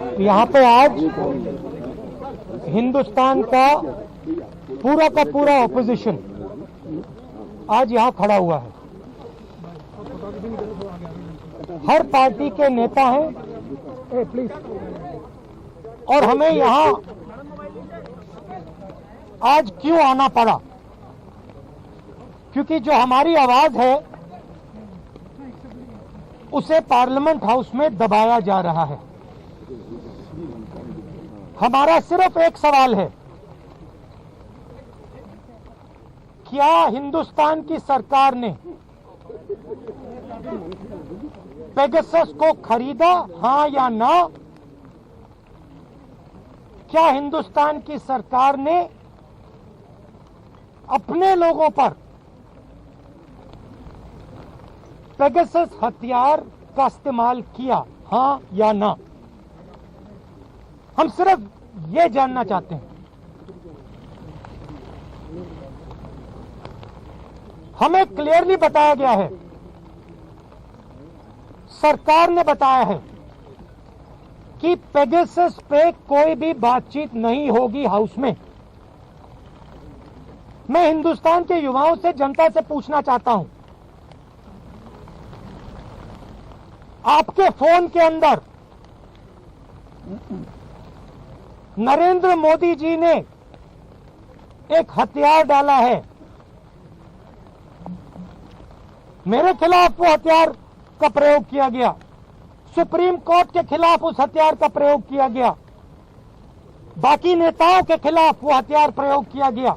यहाँ पे आज हिंदुस्तान का पूरा ऑपोजिशन आज यहाँ खड़ा हुआ है। हर पार्टी के नेता हैं प्लीज, और हमें यहाँ आज क्यों आना पड़ा? क्योंकि जो हमारी आवाज है उसे पार्लियामेंट हाउस में दबाया जा रहा है। हमारा सिर्फ एक सवाल है, क्या हिंदुस्तान की सरकार ने पेगासस को खरीदा, हां या ना? क्या हिंदुस्तान की सरकार ने अपने लोगों पर पेगासस हथियार का इस्तेमाल किया, हां या ना? हम सिर्फ ये जानना चाहते हैं। हमें क्लियरली बताया गया है, सरकार ने बताया है कि पेगासस पे कोई भी बातचीत नहीं होगी हाउस में। मैं हिंदुस्तान के युवाओं से, जनता से पूछना चाहता हूं, आपके फोन के अंदर नरेंद्र मोदी जी ने एक हथियार डाला है, मेरे खिलाफ वो हथियार का प्रयोग किया गया, सुप्रीम कोर्ट के खिलाफ उस हथियार का प्रयोग किया गया, बाकी नेताओं के खिलाफ वो हथियार प्रयोग किया गया,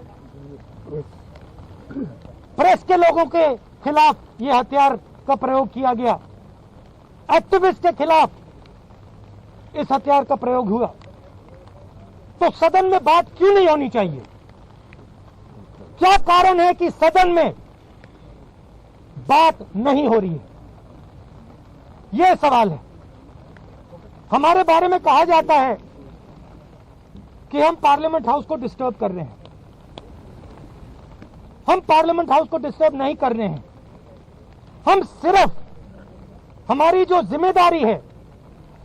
प्रेस के लोगों के खिलाफ ये हथियार का प्रयोग किया गया, एक्टिविस्ट के खिलाफ इस हथियार का प्रयोग हुआ। तो सदन में बात क्यों नहीं होनी चाहिए? क्या कारण है कि सदन में बात नहीं हो रही है? यह सवाल है। हमारे बारे में कहा जाता है कि हम पार्लियामेंट हाउस को डिस्टर्ब कर रहे हैं। हम पार्लियामेंट हाउस को डिस्टर्ब नहीं कर रहे हैं। हम सिर्फ हमारी जो जिम्मेदारी है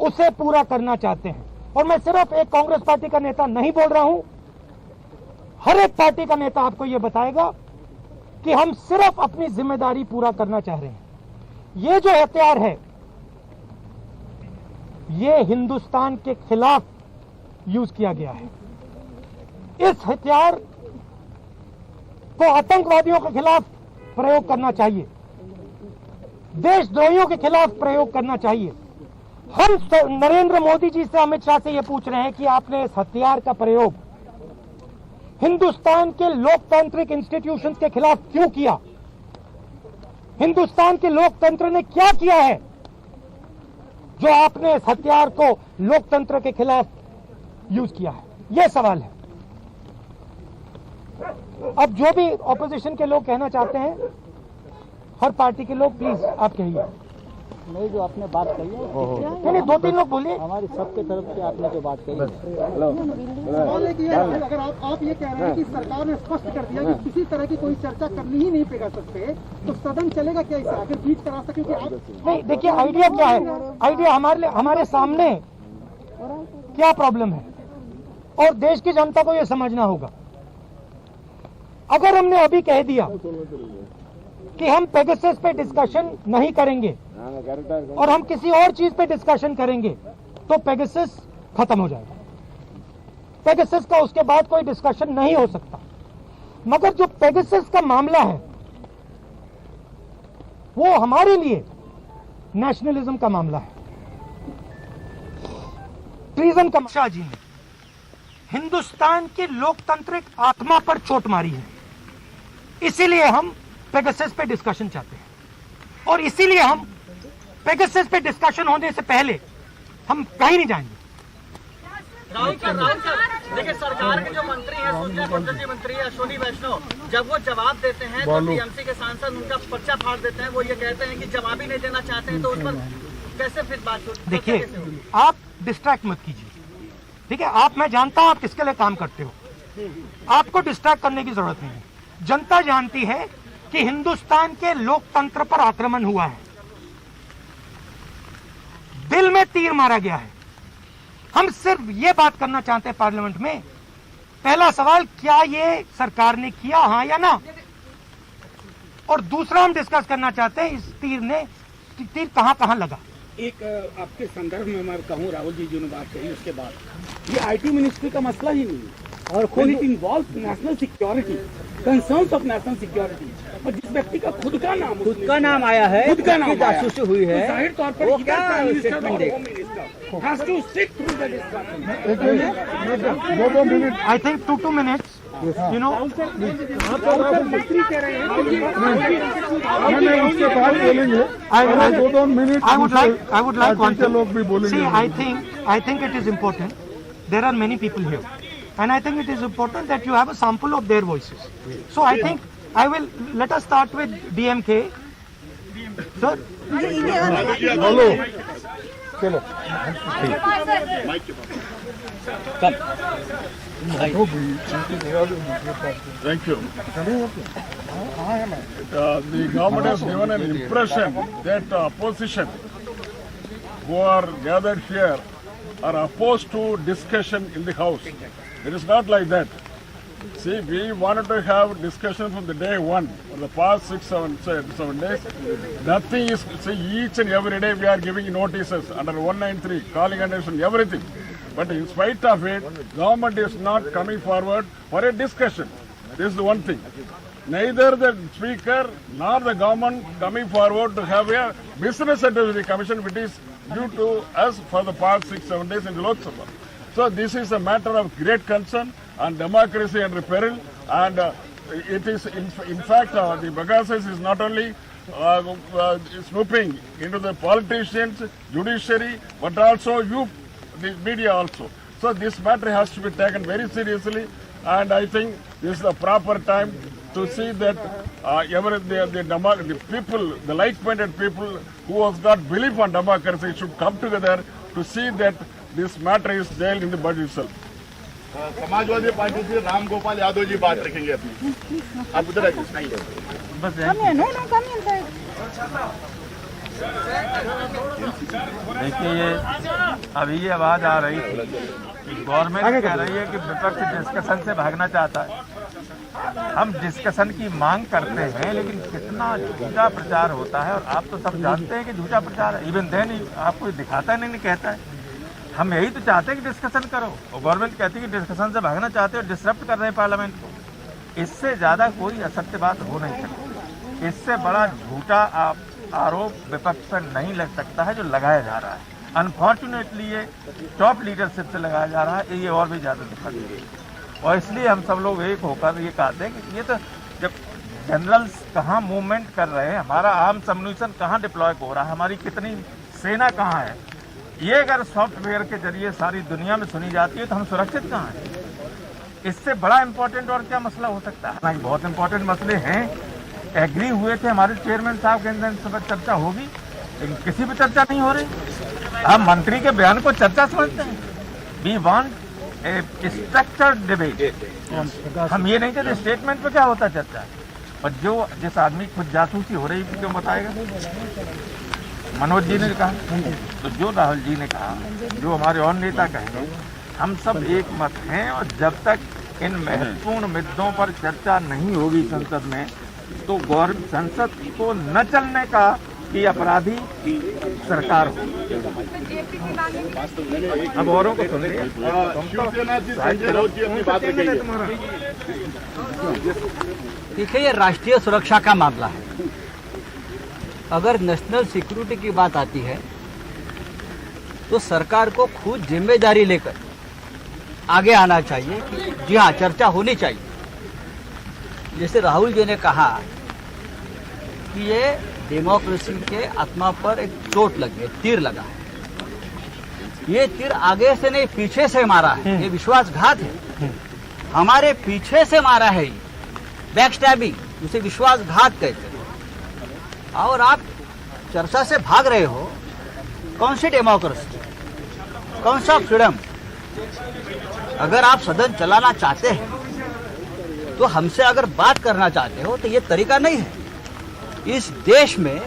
उसे पूरा करना चाहते हैं। और मैं सिर्फ एक कांग्रेस पार्टी का नेता नहीं बोल रहा हूं, हर एक पार्टी का नेता आपको यह बताएगा कि हम सिर्फ अपनी जिम्मेदारी पूरा करना चाह रहे हैं। ये जो हथियार है ये हिंदुस्तान के खिलाफ यूज किया गया है। इस हथियार को आतंकवादियों के खिलाफ प्रयोग करना चाहिए, देशद्रोहियों के खिलाफ प्रयोग करना चाहिए। हम नरेंद्र मोदी जी से, अमित शाह से यह पूछ रहे हैं कि आपने इस हथियार का प्रयोग हिंदुस्तान के लोकतांत्रिक इंस्टीट्यूशंस के खिलाफ क्यों किया? हिंदुस्तान के लोकतंत्र ने क्या किया है जो आपने इस हथियार को लोकतंत्र के खिलाफ यूज किया है? यह सवाल है। अब जो भी ऑपोजिशन के लोग कहना चाहते हैं, हर पार्टी के लोग प्लीज आप कहिए। नहीं, जो आपने बात कही है, नहीं, 2-3 लोग बोलिए। हमारी सबके तरफ से आपने जो बात कही है, अगर आप ये कह रहे हैं कि सरकार ने स्पष्ट कर दिया कि किसी तरह की कोई चर्चा करनी ही नहीं पेगासस पे, तो सदन चलेगा क्या इसे? आखिर बीच का रास्ता, क्योंकि आप नहीं, देखिए आइडिया क्या है, आइडिया हमारे सामने क्या प्रॉब्लम है और देश की जनता को यह समझना होगा। अगर हमने अभी कह दिया कि हम पेगासस पे डिस्कशन नहीं करेंगे और हम किसी और चीज पे डिस्कशन करेंगे तो पेगासस खत्म हो जाएगा। पेगासस का उसके बाद कोई डिस्कशन नहीं हो सकता। मगर जो पेगासस का मामला है वो हमारे लिए नेशनलिज्म का मामला है, ट्रीजन का। शाह जी ने हिंदुस्तान की लोकतांत्रिक आत्मा पर चोट मारी है, इसीलिए हम पेगासस पे डिस्कशन चाहते हैं और इसीलिए हम पेगासस पे डिस्कशन होने से पहले हम कहीं नहीं जाएंगे। राहुल सर, देखिए सरकार के जो मंत्री हैं, सूचना प्रौद्योगिकी मंत्री अश्विनी वैष्णव, जब वो जवाब देते हैं तो टीएमसी के सांसद उनका पर्चा फाड़ देते हैं। वो ये कहते हैं कि जवाब ही नहीं देना चाहते हैं, तो उस पर कैसे फिर बात होती? देखिए, आप डिस्ट्रैक्ट मत कीजिए, ठीक है? मैं जानता हूं आप किसके लिए काम करते हो, आपको डिस्ट्रैक्ट करने की जरूरत नहीं है। जनता जानती है कि हिंदुस्तान के लोकतंत्र पर आक्रमण हुआ है, दिल में तीर मारा गया है, हम सिर्फ ये बात करना चाहते हैं पार्लियामेंट में, पहला सवाल क्या ये सरकार ने किया, हाँ या ना, और दूसरा हम डिस्कस करना चाहते हैं इस तीर कहां कहां लगा। एक आपके संदर्भ में मैं कहूँ, राहुल जी जो ने बात कही उसके बाद, ये आईटी मिनिस्ट्री का मसला ही नहीं है, और खुद it involve national security, concerns of national security, और जिस व्यक्ति का खुद का नाम आया है, खुद का नाम जासूसी हुई है, तो जाहिर तौर पर वो क्या स्टेटमेंट देगा। Has to sit through the discussion. I think 2 minutes. You know, मंत्री कह रहे हैं उसके बाद बोलेंगे। I would like one thing. लोग भी बोलेंगे। See, I think it is important. There are many people here, and I think it is important that you have a sample of their voices. So I think let us start with DMK. Sir. बोलो। चलो। Thank you. The government has given an impression that opposition who are gathered here are opposed to discussion in the House. It is not like that. See, we wanted to have discussion from the day one, for the past 7 days. Nothing is, see, each and every day we are giving notices under 193, calling attention, everything. But in spite of it, government is not coming forward for a discussion. This is the one thing. Neither the speaker nor the government coming forward to have a business advisory commission which is due to us for the past 6-7 days in the Lok Sabha. So this is a matter of great concern and democracy under peril, and it is in fact the Pegasus is not only snooping into the politicians, judiciary, but also you, the media also. So this matter has to be taken very seriously, and I think this is the proper time to see that the people, the like-minded people who have got belief on democracy should come together to see that this matter is dealt in the budget itself. Samajwadi party से राम गोपाल यादव जी बात रखेंगे अपनी। आप उधर आइए। देखिए, ये अभी ये आवाज आ रही थी कि गवर्नमेंट कह रही है कि विपक्ष डिस्कशन से भागना चाहता है। हम डिस्कशन की मांग करते हैं, लेकिन कितना झूठा प्रचार होता है, और आप तो सब जानते हैं कि झूठा प्रचार है। इवन देन आपको दिखाता है, नहीं कहता है। हम यही तो चाहते हैं कि डिस्कशन करो, और गवर्नमेंट कहती है कि डिस्कशन से भागना चाहते हो, डिसरप्ट कर रहे हैं पार्लियामेंट को। इससे ज़्यादा कोई असत्य बात हो नहीं सकती। इससे बड़ा झूठा आरोप विपक्ष पर नहीं लग सकता है जो लगाया जा रहा है। अनफॉर्चुनेटली ये टॉप लीडरशिप से लगाया जा रहा है, ये और भी ज़्यादा दुखद है। और इसलिए हम सब लोग एक होकर ये कहते हैं कि ये तो जब जनरल्स कहाँ मूवमेंट कर रहे हैं, हमारा आर्म्स अम्यूनिशन कहाँ डिप्लॉय हो रहा है, हमारी कितनी सेना कहाँ है, ये अगर सॉफ्टवेयर के जरिए सारी दुनिया में सुनी जाती है तो हम सुरक्षित कहाँ हैं। इससे बड़ा इम्पोर्टेंट और क्या मसला हो सकता है। नहीं, बहुत इम्पोर्टेंट मसले हैं। एग्री हुए थे हमारे चेयरमैन साहब के अंदर सब चर्चा होगी, लेकिन किसी भी चर्चा नहीं हो रही। हम मंत्री के बयान को चर्चा समझते हैं। We want a structured debate. हम ये नहीं चाहते स्टेटमेंट पे क्या होता है चर्चा। और जिस आदमी की खुद जासूसी हो रही है क्यों बताएगा। मनोज जी ने कहा, तो जो राहुल जी ने कहा, जो हमारे और नेता कहेंगे, हम सब एक मत हैं। और जब तक इन महत्वपूर्ण मुद्दों पर चर्चा नहीं होगी संसद में, तो संसद को न चलने का कि अपराधी सरकार हो। अब औरों को सुन लिया। देखिए, ये राष्ट्रीय सुरक्षा का मामला है। अगर नेशनल सिक्योरिटी की बात आती है तो सरकार को खुद जिम्मेदारी लेकर आगे आना चाहिए कि जी हाँ, चर्चा होनी चाहिए। जैसे राहुल जी ने कहा कि ये डेमोक्रेसी के आत्मा पर एक चोट लगी है, तीर लगा है। ये तीर आगे से नहीं, पीछे से मारा है। ये विश्वासघात है, हमारे पीछे से मारा है। ये बैकस्टैबिंग, जिसे विश्वासघात कहते हैं। और आप चर्चा से भाग रहे हो। कौन सी डेमोक्रेसी, कौन सा फ्रीडम। अगर आप सदन चलाना चाहते हैं तो हमसे अगर बात करना चाहते हो तो ये तरीका नहीं है। इस देश में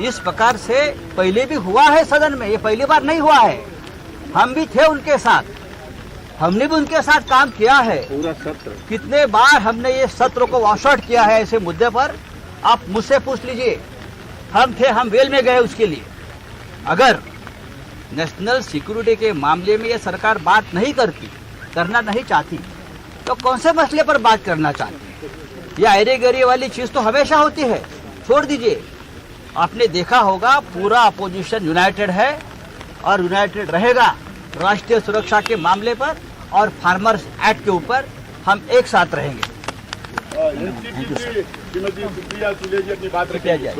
इस प्रकार से पहले भी हुआ है सदन में, ये पहली बार नहीं हुआ है। हम भी थे उनके साथ, हमने भी उनके साथ काम किया है। पूरा सत्र कितने बार हमने ये सत्र को वॉश आउट किया है ऐसे मुद्दे पर, आप मुझसे पूछ लीजिए। हम थे, हम वेल में गए उसके लिए। अगर नेशनल सिक्योरिटी के मामले में ये सरकार बात नहीं करती, करना नहीं चाहती, तो कौन से मसले पर बात करना चाहती? ये आयरे गरी वाली चीज तो हमेशा होती है, छोड़ दीजिए। आपने देखा होगा पूरा अपोजिशन यूनाइटेड है और यूनाइटेड रहेगा राष्ट्रीय सुरक्षा के मामले पर और फार्मर्स एक्ट के ऊपर हम एक साथ रहेंगे। श्रीमती सुप्रिया सुले जी अपनी बात रखिए।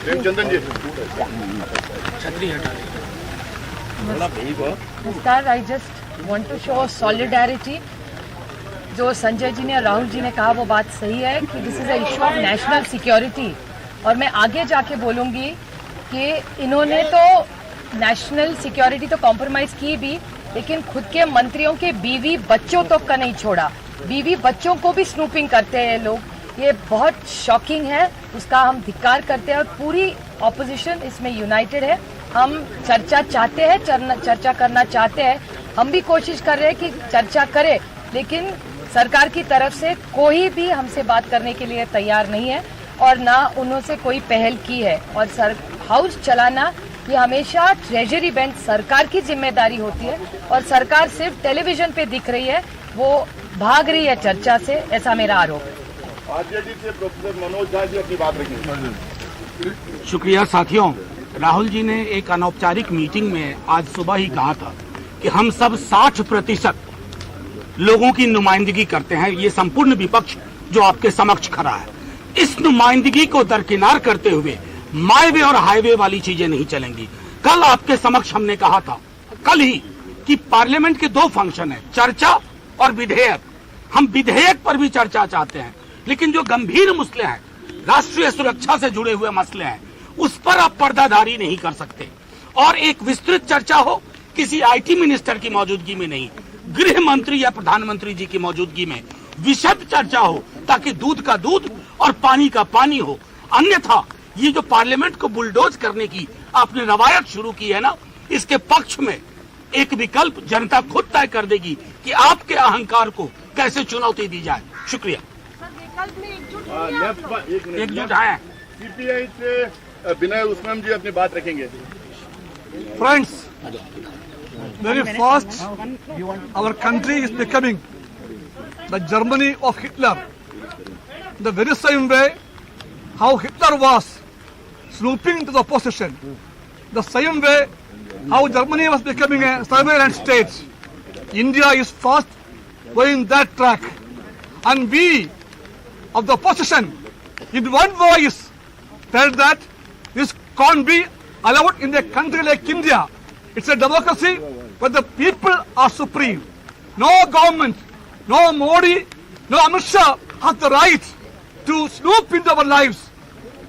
प्रेमचंदन जी नमस्कार। I just want to show solidarity. जो संजय जी ने राहुल जी ने कहा वो बात सही है कि this is a issue of national security. और मैं आगे जाके बोलूंगी कि इन्होंने तो नेशनल सिक्योरिटी तो कॉम्प्रोमाइज की भी, लेकिन खुद के मंत्रियों के बीवी बच्चों तक का नहीं छोड़ा। बीवी बच्चों को भी स्नूपिंग करते हैं लोग। ये बहुत शॉकिंग है, उसका हम धिक्कार करते हैं और पूरी ऑपोजिशन इसमें यूनाइटेड है। हम चर्चा चाहते हैं, चर्चा करना चाहते हैं। हम भी कोशिश कर रहे हैं कि चर्चा करें, लेकिन सरकार की तरफ से कोई भी हमसे बात करने के लिए तैयार नहीं है और ना उन्होंने कोई पहल की है। और हाउस चलाना ये हमेशा ट्रेजरी बेंच सरकार की जिम्मेदारी होती है और सरकार सिर्फ टेलीविजन पे दिख रही है, वो भाग रही है चर्चा से, ऐसा मेरा आरोप है। आरजेडी से प्रोफेसर मनोज झा जी अपनी बात रखेंगे। शुक्रिया साथियों। राहुल जी ने एक अनौपचारिक मीटिंग में आज सुबह ही कहा था कि हम सब 60% लोगों की नुमाइंदगी करते हैं। ये संपूर्ण विपक्ष जो आपके समक्ष खड़ा है, इस नुमाइंदगी को दरकिनार करते हुए माई वे और हाईवे वाली चीजें नहीं चलेंगी। कल आपके समक्ष हमने कहा था, कल ही, कि पार्लियामेंट के 2 फंक्शन है, चर्चा और विधेयक। हम विधेयक पर भी चर्चा चाहते हैं, लेकिन जो गंभीर मसले हैं, राष्ट्रीय सुरक्षा से जुड़े हुए मसले हैं, उस पर आप पर्दादारी नहीं कर सकते। और एक विस्तृत चर्चा हो, किसी आईटी मिनिस्टर की मौजूदगी में नहीं, गृह मंत्री या प्रधानमंत्री जी की मौजूदगी में विशद चर्चा हो, ताकि दूध का दूध और पानी का पानी हो। अन्यथा ये जो पार्लियामेंट को बुलडोज करने की आपने रवायत शुरू की है ना, इसके पक्ष में एक विकल्प जनता खुद तय कर देगी कि आपके अहंकार को कैसे चुनौती दी जाए। शुक्रिया। एकजुट है। सीपीआई से विनय उस्मान जी अपनी बात रखेंगे। Friends, very fast our country is becoming the Germany of Hitler. The very same way how Hitler was snooping into the opposition, the same way how Germany was becoming a surveillance state. India is fast going that track, and we of the opposition in one voice said that this can't be allowed in a country like India. It's a democracy where the people are supreme. No government, no Modi, no Amit Shah have the right to snoop into our lives.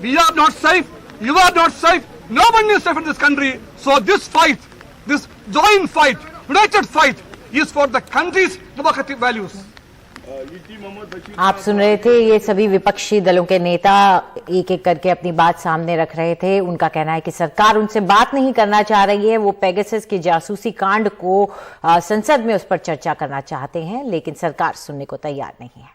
We are not safe, you are not safe, no one is safe in this country. So this fight, this joint fight, united fight is for the country's democratic values. आप सुन रहे थे, ये सभी विपक्षी दलों के नेता एक एक करके अपनी बात सामने रख रहे थे। उनका कहना है कि सरकार उनसे बात नहीं करना चाह रही है। वो पेगासस के जासूसी कांड को संसद में उस पर चर्चा करना चाहते हैं, लेकिन सरकार सुनने को तैयार नहीं है।